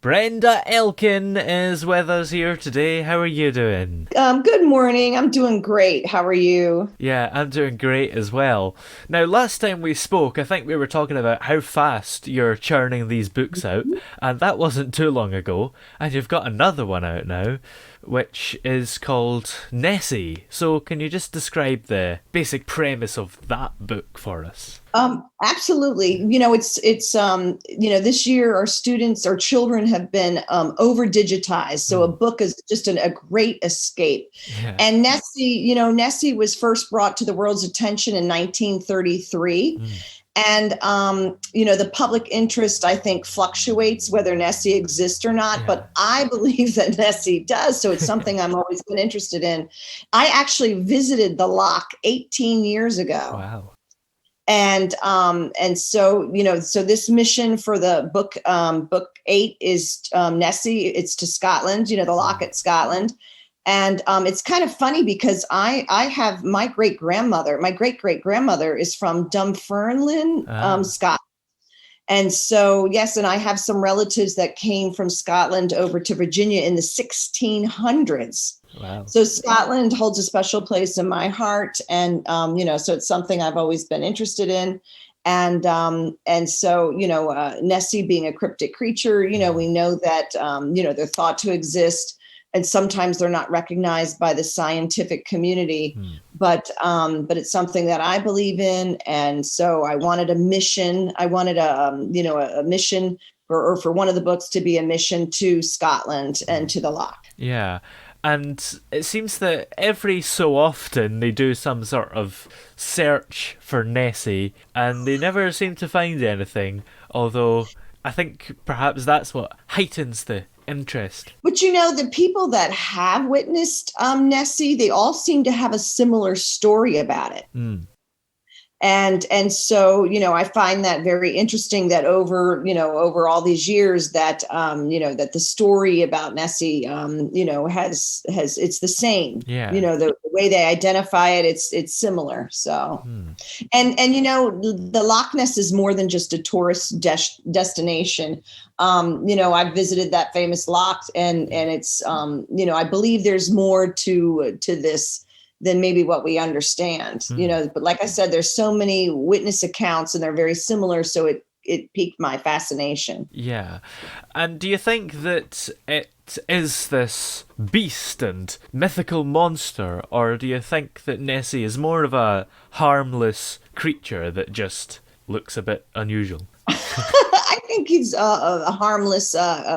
Brenda Elkin is with us here today. How are you doing? Good morning. I'm doing great. How are you? Yeah, I'm doing great as well. Now, last time we spoke, I think we were talking about how fast you're churning these books out, and that wasn't too long ago. And you've got another one out now, which is called Nessie. So, can you just describe the basic premise of that book for us? Absolutely. This year our students, our children have been over digitized. So a Hmm. book is just a great escape. Yeah. And Nessie was first brought to the world's attention in 1933. Hmm. And the public interest, I think, fluctuates whether Nessie exists or not. Yeah. But I believe that Nessie does. So it's something I'm always been interested in. I actually visited the lock 18 years ago. Wow. And so this mission for the book 8 is Nessie. It's to Scotland, the lock Hmm. at Scotland. And it's kind of funny because I have my great great grandmother is from Dunfermline, Ah. Scotland. And so, yes, and I have some relatives that came from Scotland over to Virginia in the 1600s. Wow. So Scotland holds a special place in my heart, and so it's something I've always been interested in. And Nessie being a cryptic creature, Hmm. we know that they're thought to exist, and sometimes they're not recognized by the scientific community. Hmm. But it's something that I believe in, and so I wanted a mission. I wanted a mission for one of the books to be a mission to Scotland and to the loch. Yeah. And it seems that every so often they do some sort of search for Nessie and they never seem to find anything, although I think perhaps that's what heightens the interest. But the people that have witnessed Nessie, they all seem to have a similar story about it. Mm. And so I find that very interesting that over all these years that that the story about Nessie has it's the same. Yeah. The way they identify it, it's similar. So Hmm. and the Loch Ness is more than just a tourist destination. I've visited that famous loch, and it's I believe there's more to this than maybe what we understand. Hmm. But like I said, there's so many witness accounts and they're very similar, so it piqued my fascination. Yeah. And do you think that it is this beast and mythical monster, or do you think that Nessie is more of a harmless creature that just looks a bit unusual? I think he's a harmless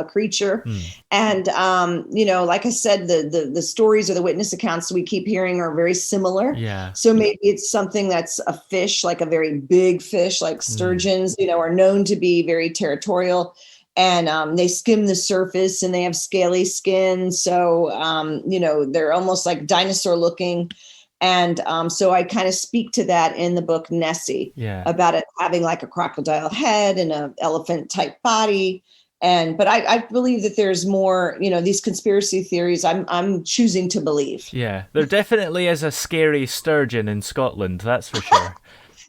creature, Hmm. and like I said, the stories or the witness accounts we keep hearing are very similar. Yeah. So maybe it's something that's a fish, like a very big fish, like Hmm. sturgeons. Are known to be very territorial, and they skim the surface and they have scaly skin. So they're almost like dinosaur looking. And so I kind of speak to that in the book Nessie, Yeah. about it having like a crocodile head and an elephant type body. But I believe that there's more, these conspiracy theories I'm choosing to believe. Yeah. There definitely is a scary sturgeon in Scotland, that's for sure.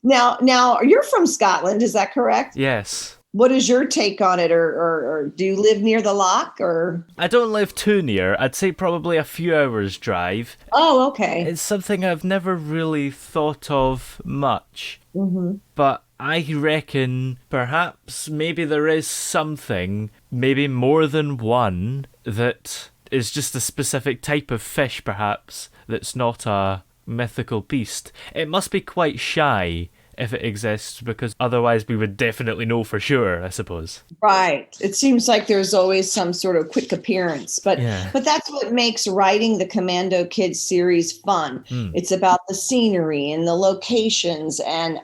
Now you're from Scotland, is that correct? Yes. What is your take on it? Or do you live near the loch or? I don't live too near. I'd say probably a few hours' drive. Oh, okay. It's something I've never really thought of much. Hmm. But I reckon perhaps maybe there is something, maybe more than one, that is just a specific type of fish, perhaps, that's not a mythical beast. It must be quite shy if it exists, because otherwise we would definitely know for sure, I suppose. Right. It seems like there's always some sort of quick appearance, but Yeah. but that's what makes writing the Commando KidZ series fun. Hmm. It's about the scenery and the locations and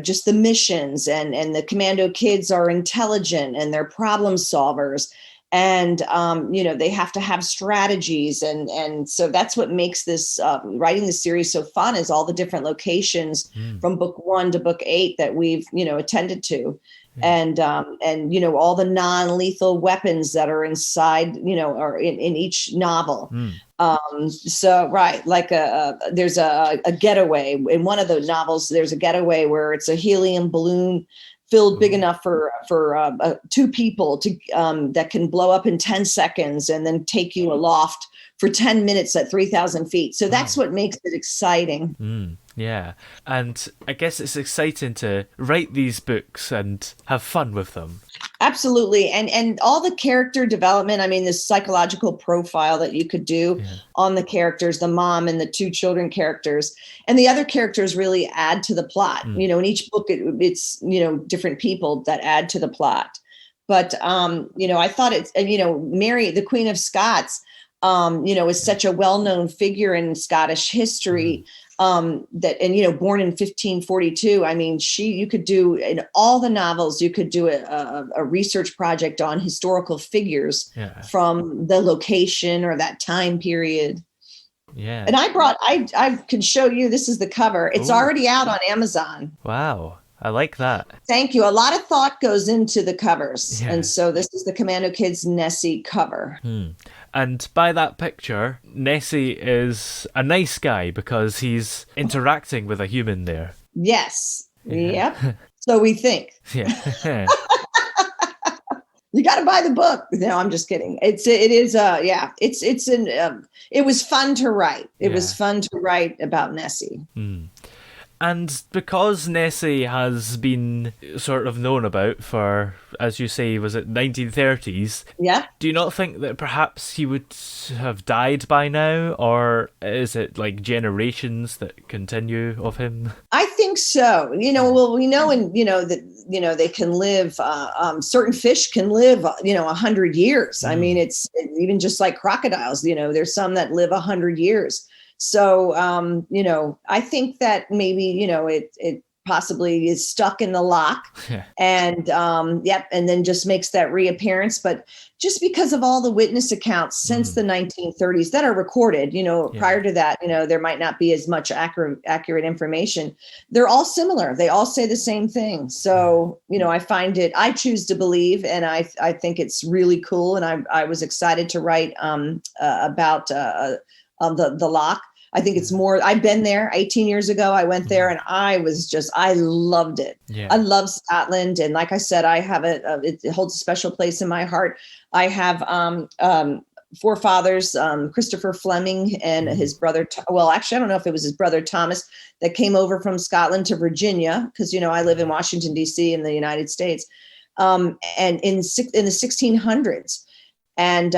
just the missions, and the Commando kids are intelligent and they're problem solvers, and they have to have strategies, and so that's what makes this writing the series so fun, is all the different locations Hmm. from book 1 to book 8 that we've attended to, Yeah. and all the non-lethal weapons that are inside, or in each novel. Hmm. So right, like there's a getaway in one of the novels. There's a getaway where it's a helium balloon filled big enough for 2 people to that can blow up in 10 seconds and then take you aloft for 10 minutes at 3,000 feet. So that's what makes it exciting. Yeah. And I guess it's exciting to write these books and have fun with them. Absolutely. And all the character development, I mean, the psychological profile that you could do on the characters, the mom and the 2 children characters, and the other characters really add to the plot. You know, in each book, it's, you know, different people that add to the plot. But, you know, I thought it's, you know, Mary, the Queen of Scots, you know, is such a well-known figure in Scottish history. That, and, you know, born in 1542, I mean, you could do in all the novels, you could do a research project on historical figures from the location or that time period. Yeah. And I can show you, this is the cover. It's already out on Amazon. Wow. I like that. Thank you. A lot of thought goes into the covers. And so this is the Commando KidZ Nessie cover. And by that picture, Nessie is a nice guy because he's interacting with a human there. Yes. Yep. So we think. Yeah. You got to buy the book. No, I'm just kidding. It was fun to write. It was fun to write about Nessie. And because Nessie has been sort of known about for, as you say, was it 1930s? Yeah. Do you not think that perhaps he would have died by now? Or is it like generations that continue of him? I think so. You know, well, we know, that, you know, they can live, certain fish can live, 100 years. I mean, it's even just like crocodiles, you know, there's some that live 100 years. So, you know, I think that maybe, you know, it possibly is stuck in the lock and, and then just makes that reappearance. But just because of all the witness accounts since the 1930s that are recorded, you know, prior to that, you know, there might not be as much accurate information. They're all similar. They all say the same thing. So, you know, I choose to believe, and I think it's really cool. And I was excited to write about the lock. I think it's more, I've been there 18 years ago. I went there and I loved it. I love Scotland. And like I said, I have it holds a special place in my heart. I have forefathers, Christopher Fleming and his brother. Well, actually, I don't know if it was his brother Thomas that came over from Scotland to Virginia. Cause you know, I live in Washington, DC in the United States. And in the 1600s. And,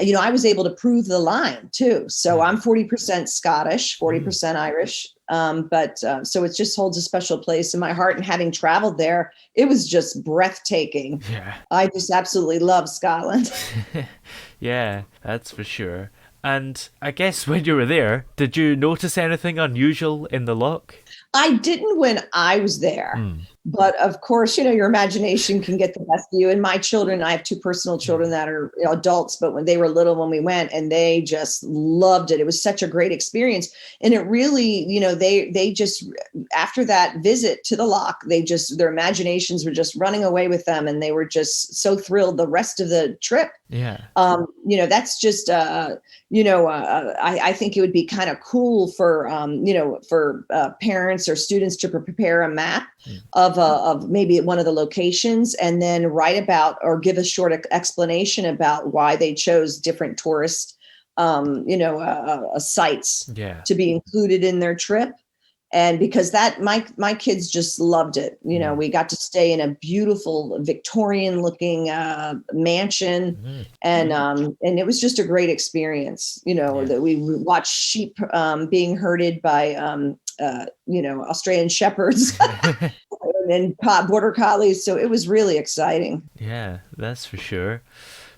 you know, I was able to prove the line too. So I'm 40% Scottish, 40% Irish. So it just holds a special place in my heart. And having traveled there, it was just breathtaking. Yeah. I just absolutely love Scotland. Yeah, that's for sure. And I guess when you were there, did you notice anything unusual in the loch? I didn't when I was there. But of course, you know, your imagination can get the best of you. And my children, I have 2 personal children that are adults, but when they were little, when we went, and they just loved it. It was such a great experience. And it really, you know, they just, after that visit to the loch, their imaginations were just running away with them. And they were just so thrilled the rest of the trip. Yeah. You know, that's just, I think it would be kind of cool for, for parents or students to prepare a map of maybe one of the locations, and then write about or give a short explanation about why they chose different tourist, sites to be included in their trip. And because that my kids just loved it. You know, we got to stay in a beautiful Victorian looking mansion, and it was just a great experience. You know, that we watched sheep being herded by Australian shepherds and border collies. So it was really exciting. Yeah, that's for sure.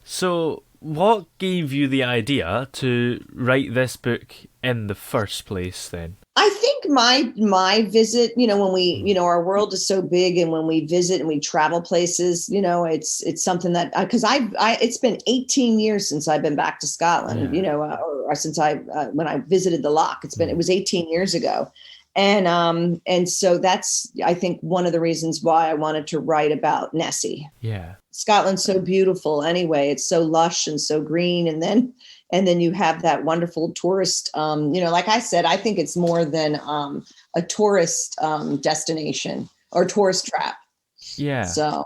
So what gave you the idea to write this book in the first place then? I think my visit, you know, when we, you know, our world is so big, and when we visit and we travel places, you know, it's something that, because it's been 18 years since I've been back to Scotland, you know, or since when I visited the loch, it was 18 years ago. And so that's, I think, one of the reasons why I wanted to write about Nessie. Yeah. Scotland's so beautiful anyway. It's so lush and so green. And then you have that wonderful tourist, like I said, I think it's more than a tourist destination or tourist trap. Yeah. So,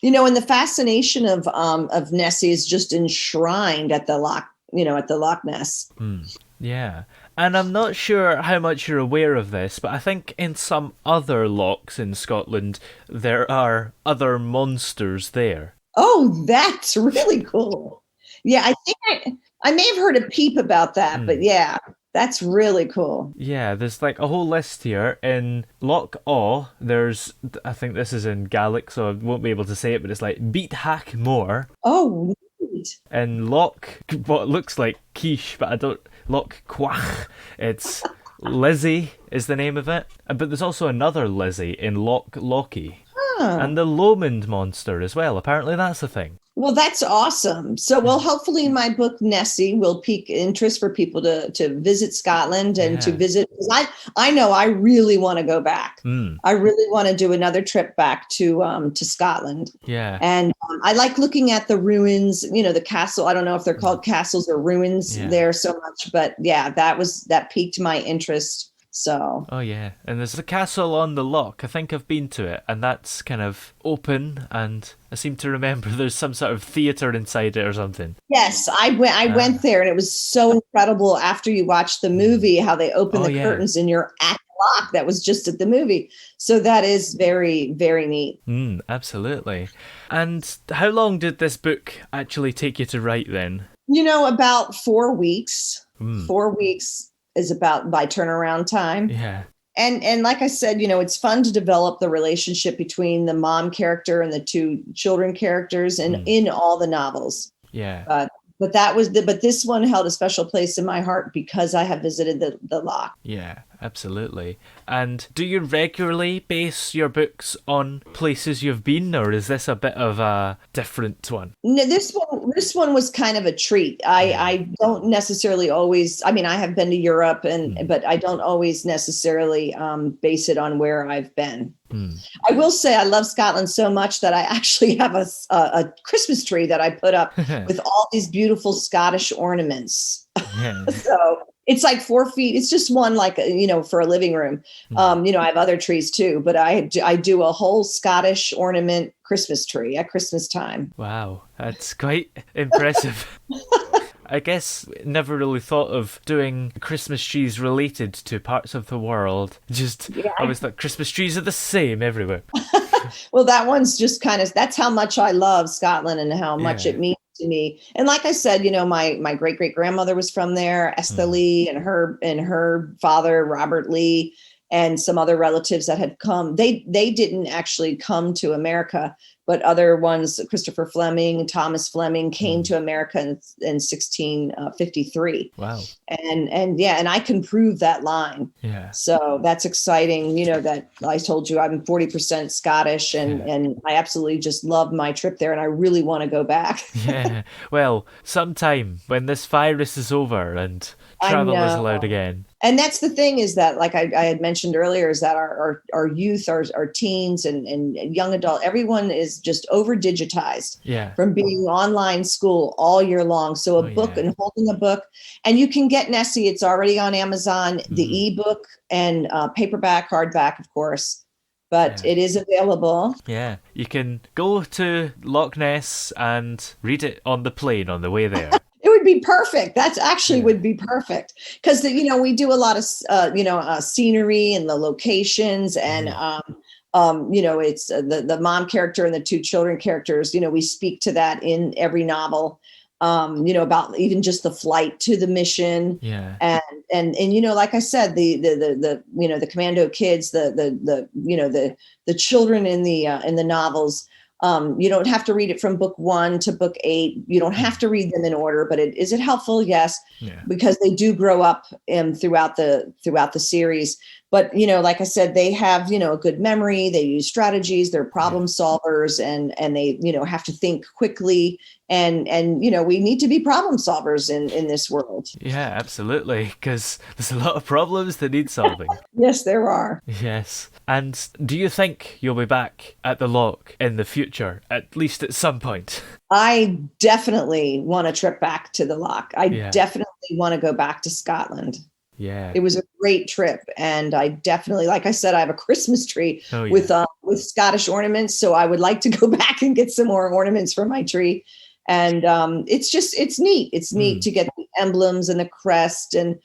and the fascination of Nessie is just enshrined at the Loch Ness. Yeah. And I'm not sure how much you're aware of this, but I think in some other lochs in Scotland, there are other monsters there. Oh, that's really cool. Yeah, I think I may have heard a peep about that, but yeah, that's really cool. Yeah, there's like a whole list here. In Loch Awe, there's, I think this is in Gaelic, so I won't be able to say it, but it's like Beat Hack More. Oh, neat. In Loch, what looks like quiche, but I don't, Loch Quach, it's Lizzie is the name of it. But there's also another Lizzie in Loch Lockie. Huh. And the Lomond monster as well. Apparently that's a thing. Well, that's awesome. So, well, hopefully my book Nessie will pique interest for people to visit Scotland and to visit. Because I know I really want to go back. I really want to do another trip back to Scotland. Yeah. And I like looking at the ruins, the castle. I don't know if they're called castles or ruins there so much, but yeah, that piqued my interest. So. Oh yeah, and there's a castle on the loch. I think I've been to it, and that's kind of open. And I seem to remember there's some sort of theater inside it or something. Yes, I went there, and it was so incredible. After you watch the movie, how they open the curtains, and you're at the loch that was just at the movie. So that is very, very neat. Absolutely. And how long did this book actually take you to write then? About 4 weeks. 4 weeks is about my turnaround time. Yeah. And like I said, it's fun to develop the relationship between the mom character and the two children characters in all the novels. Yeah. But this one held a special place in my heart because I have visited the loch. Yeah, absolutely. And do you regularly base your books on places you've been, or is this a bit of a different one? No, this one was kind of a treat. I don't necessarily always. I mean, I have been to Europe, but I don't always necessarily base it on where I've been. I will say I love Scotland so much that I actually have a Christmas tree that I put up with all these beautiful Scottish ornaments. Yeah. So it's like 4 feet. It's just one, like, for a living room. I have other trees too, but I do a whole Scottish ornament Christmas tree at Christmas time. Wow, that's quite impressive. I guess never really thought of doing Christmas trees related to parts of the world. I always thought Christmas trees are the same everywhere. Well, that one's just that's how much I love Scotland and how much it means to me. And like I said, my great great grandmother was from there, Esther Lee, and her father, Robert Lee, and some other relatives that had come. They didn't actually come to America, but other ones, Christopher Fleming, Thomas Fleming, came to America in 1653. Wow. And I can prove that line. Yeah. So that's exciting. That I told you I'm 40% Scottish, and I absolutely just love my trip there, and I really want to go back. Yeah. Well, sometime when this virus is over and travel is allowed again. And that's the thing, is that, like I had mentioned earlier, is that our youth, our teens and young adult, everyone is just over digitized from being online school all year long. So and holding a book, and you can get Nessie. It's already on Amazon, the ebook and paperback, hardback, of course, but it is available. Yeah, you can go to Loch Ness and read it on the plane on the way there. It would be perfect. That's actually would be perfect, because we do a lot of scenery and the locations, and it's the mom character and the two children characters. We speak to that in every novel. About even just the flight to the mission. Yeah. And like I said, the Commando kids, the children in the novels. You don't have to read it from book 1 to book 8. You don't have to read them in order, but is it helpful? Yes, because they do grow up throughout the series. But, like I said, they have, a good memory. They use strategies. They're problem solvers, and they, have to think quickly. And we need to be problem solvers in this world. Yeah, absolutely. Because there's a lot of problems that need solving. Yes, there are. Yes. And do you think you'll be back at the loch in the future, at least at some point? I definitely want a trip back to the loch. I definitely want to go back to Scotland. Yeah. It was a great trip, and I definitely, like I said, I have a Christmas tree Oh, yeah. with Scottish ornaments, so I would like to go back and get some more ornaments for my tree. And it's neat. It's neat Mm. to get the emblems and the crest and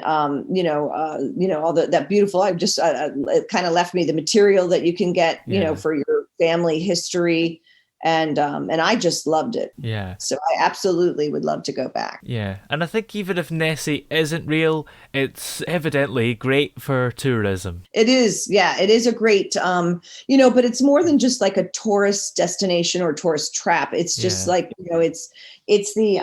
all that beautiful. It kind of left me the material that you can get, Yeah. for your family history, and I just loved it. Yeah. So I absolutely would love to go back. Yeah. And I think even if Nessie isn't real, it's evidently great for tourism. It is, yeah, it is a great, but it's more than just like a tourist destination or tourist trap. It's just Yeah. like, it's the,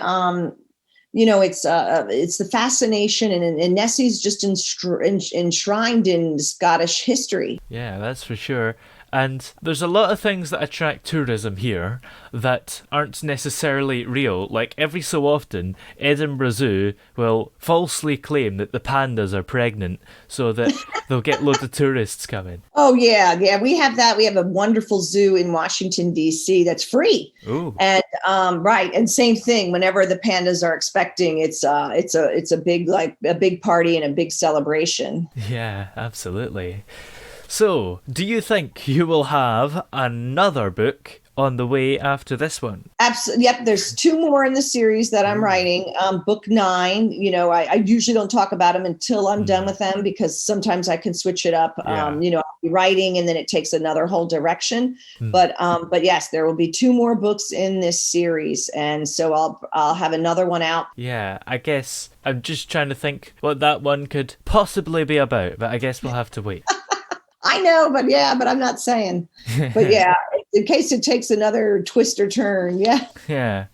it's the fascination, and Nessie's just enshrined in Scottish history. Yeah, that's for sure. And there's a lot of things that attract tourism here that aren't necessarily real. Like every so often, Edinburgh Zoo will falsely claim that the pandas are pregnant so that they'll get loads of tourists coming. Oh yeah, yeah, we have that. We have a wonderful zoo in Washington D.C. that's free. Ooh. And right, and same thing. Whenever the pandas are expecting, it's a big party and a big celebration. Yeah, absolutely. So, do you think you will have another book on the way after this one? Absolutely. Yep. There's 2 more in the series that I'm writing. Book 9. I usually don't talk about them until I'm done with them, because sometimes I can switch it up. Yeah. I'll be writing and then it takes another whole direction. But yes, there will be 2 more books in this series, and so I'll have another one out. Yeah, I guess I'm just trying to think what that one could possibly be about, but I guess we'll have to wait. I know, but I'm not saying. But yeah, in case it takes another twist or turn. Yeah. Yeah.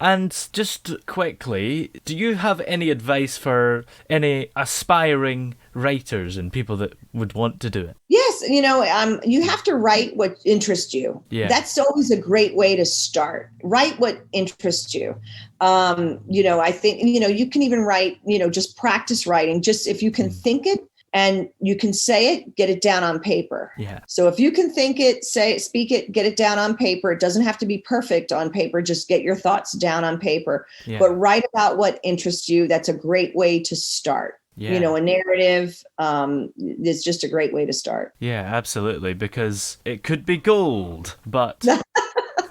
And just quickly, do you have any advice for any aspiring writers and people that would want to do it? Yes, you have to write what interests you. Yeah. That's always a great way to start. Write what interests you. I think, you can even write, just practice writing. Just if you can think it, and you can say it, get it down on paper. Yeah. So if you can think it, speak it, get it down on paper. It doesn't have to be perfect on paper. Just get your thoughts down on paper. Yeah. But write about what interests you. That's a great way to start. Yeah. A narrative is just a great way to start. Yeah, absolutely, because it could be gold, but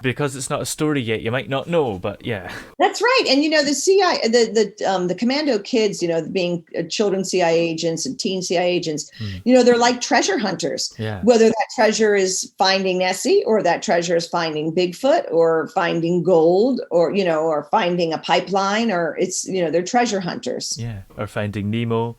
because it's not a story yet, you might not know, but yeah. That's right. And the CIA, the Commando KidZ, being children CIA agents and teen CIA agents, they're like treasure hunters. Yeah. Whether that treasure is finding Nessie, or that treasure is finding Bigfoot, or finding gold, or or finding a pipeline, or it's they're treasure hunters. Yeah, or Finding Nemo.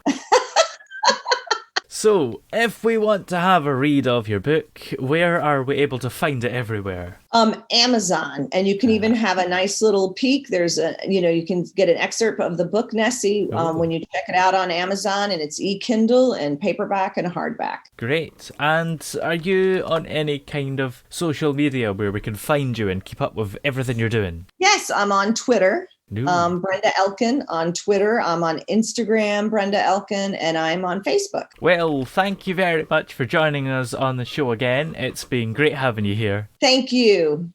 So, if we want to have a read of your book, where are we able to find it everywhere? Amazon, and you can even have a nice little peek. There's you can get an excerpt of the book Nessie when you check it out on Amazon, and it's e-Kindle and paperback and hardback. Great. And are you on any kind of social media where we can find you and keep up with everything you're doing? Yes, I'm on Twitter. No. Brenda Elkin on Twitter. I'm on Instagram, Brenda Elkin, and I'm on Facebook. Well, thank you very much for joining us on the show again. It's been great having you here. Thank you.